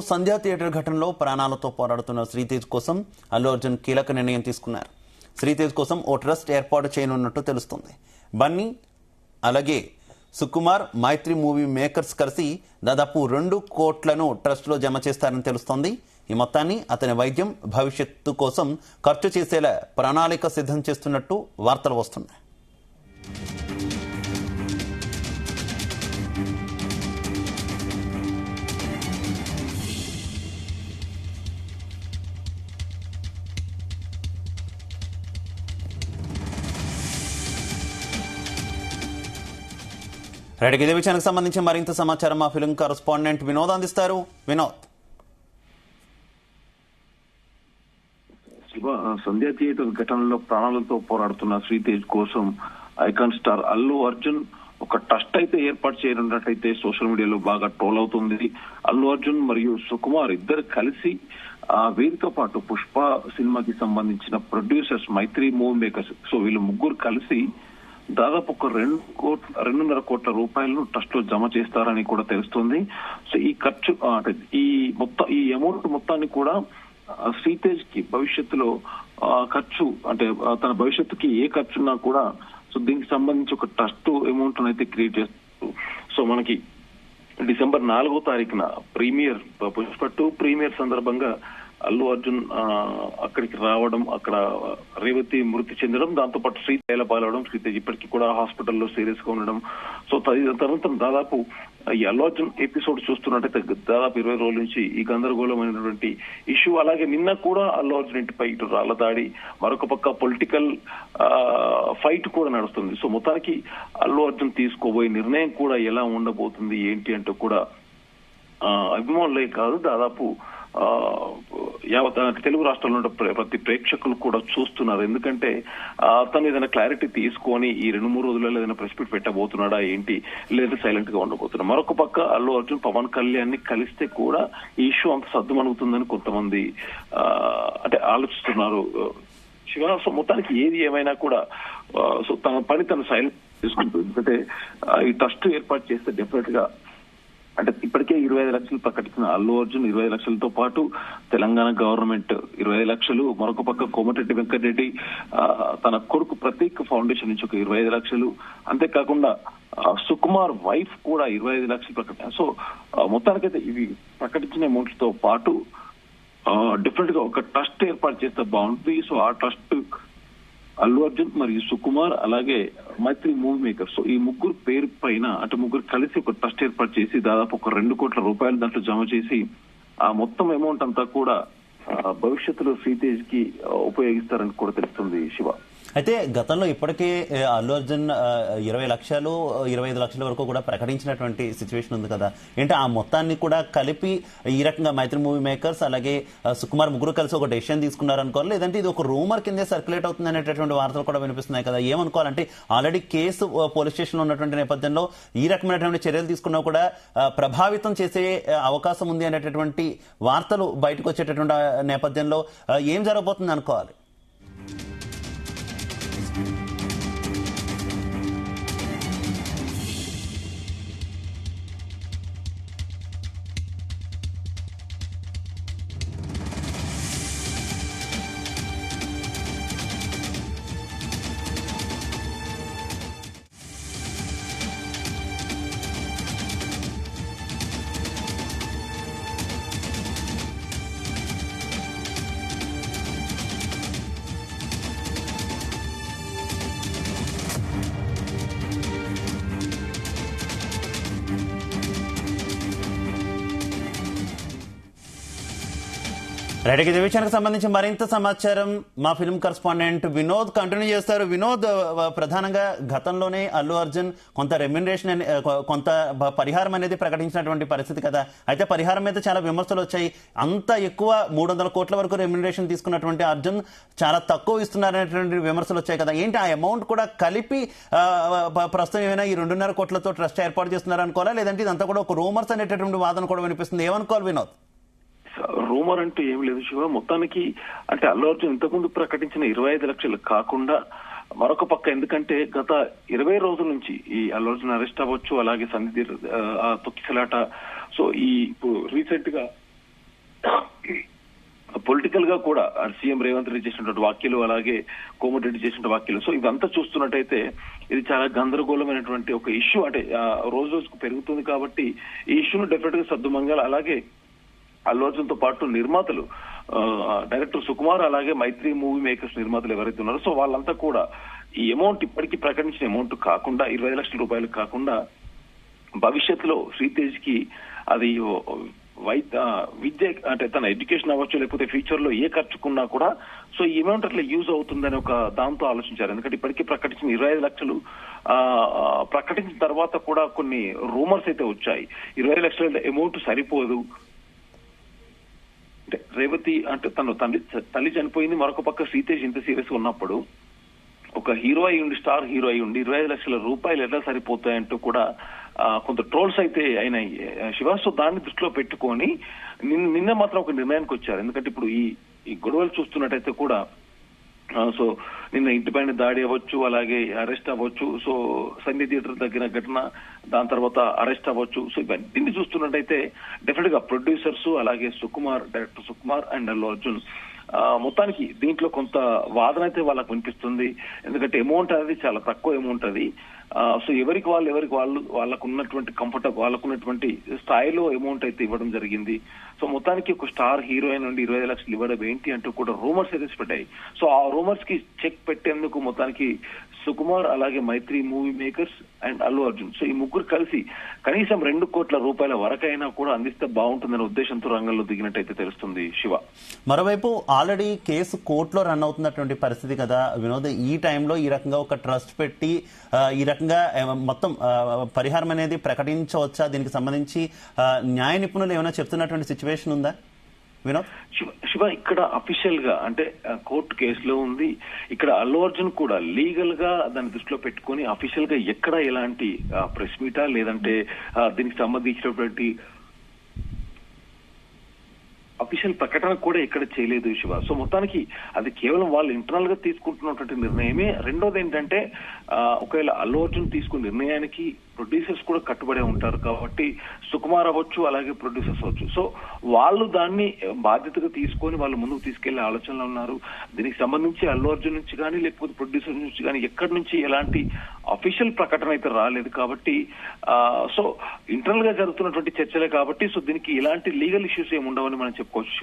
సంధ్యా theatre ఘటనలో ప్రాణాలతో పోరాడుతున్న శ్రీతేజ్ కోసం అల్లు అర్జున్ కీలక నిర్ణయం తీసుకున్నారు. శ్రీతేజ్ కోసం ఓ ట్రస్ట్ ఏర్పాటు చేయనున్నట్టు తెలుస్తుంది. బన్నీ అలాగే సుకుమార్ మైత్రి మూవీ మేకర్స్ కలిసి దాదాపు 2 కోట్లను ట్రస్ట్లో జమ చేస్తారని తెలుస్తోంది. ఈ మొత్తాన్ని అతని వైద్యం భవిష్యత్తు కోసం ఖర్చు చేసేలా ప్రణాళిక సిద్ధం చేస్తున్నట్టు వార్తలు వస్తున్నాయి. రైట్, ఇదే విషయానికి సంబంధించి మరింత సమాచారం మా ఫిల్మ్ కరెస్పాండెంట్ వినోద్ అందిస్తారు. వినోద్. సంధ్యా థియేటర్ ఘటనలో ప్రాణాలతో పోరాడుతున్న శ్రీతేజ్ కోసం ఐకాన్ స్టార్ అల్లు అర్జున్ ఒక ట్రస్ట్ అయితే ఏర్పాటు చేయనున్నట్టయితే సోషల్ మీడియాలో బాగా ట్రోల్ అవుతుంది. అల్లు అర్జున్ మరియు సుకుమార్ ఇద్దరు కలిసి వీరితో పాటు పుష్ప సినిమాకి సంబంధించిన ప్రొడ్యూసర్స్ మైత్రి మూవీ మేకర్స్, సో వీళ్ళు ముగ్గురు కలిసి దాదాపు ఒక 2.5 కోట్ల రూపాయలను ట్రస్ట్ లో జమ చేస్తారని కూడా తెలుస్తుంది. సో ఈ ఖర్చు అంటే ఈ అమౌంట్ మొత్తాన్ని కూడా శ్రీతేజ్ కి భవిష్యత్తులో ఖర్చు అంటే తన భవిష్యత్తుకి ఏ ఖర్చు ఉన్నా కూడా సో దీనికి సంబంధించి ఒక ట్రస్ట్ అమౌంట్ అయితే క్రియేట్ చేస్తారు. సో మనకి డిసెంబర్ 4వ తారీఖున ప్రీమియర్ పుష్ప 2 ప్రీమియర్ సందర్భంగా అల్లు అర్జున్ అక్కడికి రావడం, అక్కడ రేవతి మృతి చెందడం, దాంతో పాటు శ్రీతేజ్ పాలవడం, శ్రీతేజ్ ఇప్పటికీ కూడా హాస్పిటల్లో సీరియస్ గా ఉండడం. సో తర్వాత దాదాపు ఈ అల్లు అర్జున్ ఎపిసోడ్ చూస్తున్నట్టయితే దాదాపు 20 రోజుల నుంచి ఈ గందరగోళమైనటువంటి ఇష్యూ. అలాగే నిన్న కూడా అల్లు అర్జున్ ఇంటిపై ఇటు రాళ్ల దాడి, మరొక పక్క పొలిటికల్ ఫైట్ కూడా నడుస్తుంది. సో మొత్తానికి అల్లు అర్జున్ తీసుకోబోయే నిర్ణయం కూడా ఎలా ఉండబోతుంది ఏంటి అంటూ కూడా అభిమానులే కాదు దాదాపు యావత్ తెలుగు రాష్ట్రాల్లో ప్రతి ప్రేక్షకులు కూడా చూస్తున్నారు. ఎందుకంటే తను ఏదైనా క్లారిటీ తీసుకొని ఈ 2-3 రోజులలో ఏదైనా ప్రెస్ మీట్ పెట్టబోతున్నాడా ఏంటి, లేదా సైలెంట్ గా ఉండబోతున్నా. మరొక పక్క అల్లు అర్జున్ పవన్ కళ్యాణ్ ని కలిస్తే కూడా ఈ ఇష్యూ అంత సద్దుమణుగుతుందని కొంతమంది అంటే ఆలోచిస్తున్నారు. శివ, సో మొత్తానికి ఏది ఏమైనా కూడా సో తన పని తను సైలెంట్ తీసుకుంటుంది. ఎందుకంటే ఈ ట్రస్ట్ ఏర్పాటు చేస్తే డెఫినెట్ గా అంటే ఇప్పటికే 25 లక్షలు ప్రకటించిన అల్లు అర్జున్ 25 లక్షలతో పాటు తెలంగాణ గవర్నమెంట్ 25 లక్షలు, మరొక పక్క కోమటిరెడ్డి వెంకటరెడ్డి తన కొడుకు ప్రతీక్ ఫౌండేషన్ నుంచి ఒక 25 లక్షలు, అంతేకాకుండా సుకుమార్ వైఫ్ కూడా 25 లక్షలు ప్రకటించారు. సో మొత్తానికైతే ఇవి ప్రకటించిన అమౌంట్స్ తో పాటు డిఫరెంట్ గా ఒక ట్రస్ట్ ఏర్పాటు చేస్తే బాగుంటుంది. సో ఆ ట్రస్ట్ అల్లు అర్జున్ మరియు సుకుమార్ అలాగే మైత్రి మూవీ మేకర్, సో ఈ ముగ్గురు పేరు పైన అంటే ముగ్గురు కలిసి ఒక ట్రస్ట్ ఏర్పాటు చేసి దాదాపు ఒక 2 కోట్ల రూపాయలు దాంట్లో జమ చేసి ఆ మొత్తం అమౌంట్ అంతా కూడా భవిష్యత్తులో శ్రీతేజ్ కి ఉపయోగిస్తారని కూడా తెలుస్తుంది. శివ, అయితే గతంలో ఇప్పటికే అల్లు అర్జున్ 20 లక్షలు 25 లక్షల వరకు కూడా ప్రకటించినటువంటి సిచ్యువేషన్ ఉంది కదా, ఏంటి ఆ మొత్తాన్ని కూడా కలిపి ఈ రకంగా మైత్రి మూవీ మేకర్స్ అలాగే సుకుమార్ ముగ్గురు కలిసి ఒక డెసిషన్ తీసుకున్నారు అనుకోవాలి, లేదంటే ఇది ఒక రూమర్ కిందే సర్క్యులేట్ అవుతుంది అనేటటువంటి వార్తలు కూడా వినిపిస్తున్నాయి కదా, ఏమనుకోవాలంటే ఆల్రెడీ కేసు పోలీస్ స్టేషన్ లో ఉన్నటువంటి నేపథ్యంలో ఈ రకమైనటువంటి చర్యలు తీసుకున్నా కూడా ప్రభావితం చేసే అవకాశం ఉంది అనేటటువంటి వార్తలు బయటకు వచ్చేటటువంటి నేపథ్యంలో ఏం జరగబోతుంది అనుకోవాలి? రైట్, ఇదే విషయానికి సంబంధించి మరింత సమాచారం మా ఫిల్మ్ కరెస్పాండెంట్ వినోద్ కంటిన్యూ చేస్తారు. వినోద్, ప్రధానంగా గతంలోనే అల్లు అర్జున్ కొంత రెమ్యునరేషన్ కొంత పరిహారం అనేది ప్రకటించినటువంటి పరిస్థితి కదా, అయితే పరిహారం మీద చాలా విమర్శలు వచ్చాయి. అంత ఎక్కువ 300 కోట్ల వరకు రెమ్యునరేషన్ తీసుకున్నటువంటి అర్జున్ చాలా తక్కువ ఇస్తున్నారనేటువంటి విమర్శలు వచ్చాయి కదా, ఏంటి ఆ అమౌంట్ కూడా కలిపి ప్రస్తుతం ఏమైనా ఈ 2.5 కోట్లతో ట్రస్ట్ ఏర్పాటు చేస్తున్నారు అనుకోవాలా, లేదంటే ఇదంతా కూడా ఒక రూమర్స్ అనేటటువంటి వాదన కూడా వినిపిస్తుంది, ఏమనుకోవాలి వినోద్? రూమర్ అంటూ ఏం లేదు శివ. మొత్తానికి అంటే అల్లు అర్జున్ ఇంతకుముందు ప్రకటించిన 25 లక్షలు కాకుండా మరొక పక్క ఎందుకంటే గత 20 రోజుల నుంచి ఈ అల్లు అర్జున్ అరెస్ట్ అవ్వచ్చు, అలాగే సందీప్ తొక్కిసలాట, సో ఈ రీసెంట్ గా పొలిటికల్ గా కూడా సీఎం రేవంత్ రెడ్డి చేసినటువంటి వ్యాఖ్యలు, అలాగే కోమటిరెడ్డి చేసిన వ్యాఖ్యలు, సో ఇదంతా చూస్తున్నట్టయితే ఇది చాలా గందరగోళమైనటువంటి ఒక ఇష్యూ. అంటే రోజు రోజుకు పెరుగుతుంది కాబట్టి ఈ ఇష్యూను డెఫినెట్ గా సద్దుమంగాలి. అలాగే అల్లు అర్జున్ తో పాటు నిర్మాతలు, డైరెక్టర్ సుకుమార్, అలాగే మైత్రి మూవీ మేకర్స్ నిర్మాతలు ఎవరైతే ఉన్నారో, సో వాళ్ళంతా కూడా ఈ అమౌంట్ ఇప్పటికీ ప్రకటించిన అమౌంట్ కాకుండా 25 లక్షల రూపాయలు కాకుండా భవిష్యత్తులో శ్రీతేజ్ కి అది విద్య అంటే తన ఎడ్యుకేషన్ అవ్వచ్చు, లేకపోతే ఫ్యూచర్ లో ఏ ఖర్చుకున్నా కూడా సో ఈ అమౌంట్ అట్లా యూజ్ అవుతుందని ఒక దాంతో ఆలోచించారు. ఎందుకంటే ఇప్పటికీ ప్రకటించిన 25 లక్షలు ప్రకటించిన తర్వాత కూడా కొన్ని రూమర్స్ అయితే వచ్చాయి. 25 లక్షల అమౌంట్ సరిపోదు, అంటే రేవతి అంటే తల్లి చనిపోయింది, మరొక పక్క శ్రీతేజ్ ఇంత సీరియస్ గా ఉన్నప్పుడు ఒక హీరో అయి ఉండి, స్టార్ హీరో అయి ఉండి 25 లక్షల రూపాయలు ఎలా సరిపోతాయంటూ కూడా కొంత ట్రోల్స్ అయితే అయినాయి శివ. సో దాన్ని దృష్టిలో పెట్టుకొని నిన్న మాత్రం ఒక నిర్ణయానికి వచ్చారు. ఎందుకంటే ఇప్పుడు ఈ గొడవలు చూస్తున్నట్టయితే కూడా సో నిన్న ఇంటిపైన దాడి అవ్వచ్చు, అలాగే అరెస్ట్ అవ్వచ్చు, సో సండే థియేటర్ దగ్గర ఘటన, దాని తర్వాత అరెస్ట్ అవ్వచ్చు, సో ఇవన్నీ చూస్తున్నట్టయితే డెఫినెట్ గా ప్రొడ్యూసర్స్, అలాగే డైరెక్టర్ సుకుమార్ అండ్ అల్లు అర్జున్ మొత్తానికి దీంట్లో కొంత వాదన అయితే వాళ్ళకు వినిపిస్తుంది. ఎందుకంటే అమౌంట్ అనేది చాలా తక్కువ అమౌంట్ అది. సో ఎవరికి వాళ్ళకు ఉన్నటువంటి వాళ్ళకు ఉన్నటువంటి స్థాయిలో అమౌంట్ అయితే ఇవ్వడం జరిగింది. సో మొత్తానికి ఒక స్టార్ హీరోయిన్ నుండి 25 లక్షలు ఇవ్వడం ఏంటి అంటూ కూడా రూమర్స్ అయితే పెట్టాయి. సో ఆ రూమర్స్ కి చెక్ పెట్టేందుకు మొత్తానికి సుకుమార్, అలాగే Mythri movie makers and Allu Arjun, so ఈ ముగ్గురు కలిసి కనీసం 2 కోట్ల రూపాయల వరకైనా కూడా అందిస్తే బాగుంటుందనే ఉద్దేశంతో రంగంలో దిగినట్టయితే తెలుస్తుంది శివ. మరోవైపు ఆల్రెడీ కేసు కోర్టులో రన్ అవుతున్నటువంటి పరిస్థితి కదా వినోద్. ఈ టైంలో ఈ రకంగా ఒక ట్రస్ట్ పెట్టి ఈ రకంగా మొత్తం పరిహారం అనేది ప్రకటించవచ్చా? దీనికి సంబంధించి న్యాయ నిపుణులు ఏమైనా చెప్తున్నటువంటి సిచ్యువేషన్ ఉందా వినోద్? శివ ఇక్కడ అఫీషియల్ గా అంటే కోర్టు కేసులో ఉంది. ఇక్కడ అల్లు అర్జున్ కూడా లీగల్ గా దాన్ని దృష్టిలో పెట్టుకుని అఫీషియల్ గా ఎక్కడ ఎలాంటి ప్రెస్ మీటా లేదంటే దీనికి సంబంధించినటువంటి అఫీషియల్ ప్రకటన కూడా ఎక్కడ చేయలేదు శివ. సో మొత్తానికి అది కేవలం వాళ్ళు ఇంటర్నల్ గా తీసుకుంటున్నటువంటి నిర్ణయమే. రెండోది ఏంటంటే ఒకవేళ అల్లు అర్జున్ తీసుకున్న నిర్ణయానికి ప్రొడ్యూసర్స్ కూడా కట్టుబడే ఉంటారు కాబట్టి సుకుమార్ అవ్వచ్చు, అలాగే ప్రొడ్యూసర్స్ అవ్వచ్చు, సో వాళ్ళు దాన్ని బాధ్యతగా తీసుకొని వాళ్ళు ముందుకు తీసుకెళ్లే ఆలోచనలో ఉన్నారు. దీనికి సంబంధించి అల్లు అర్జున్ నుంచి కానీ లేకపోతే ప్రొడ్యూసర్ నుంచి కానీ ఎక్కడి నుంచి ఎలాంటి అఫీషియల్ ప్రకటన అయితే రాలేదు కాబట్టి సో ఇంటర్నల్ గా జరుగుతున్నటువంటి చర్చలే కాబట్టి సో దీనికి ఎలాంటి లీగల్ ఇష్యూస్ ఏమి ఉండవని మనం చెప్పుకోవచ్చు.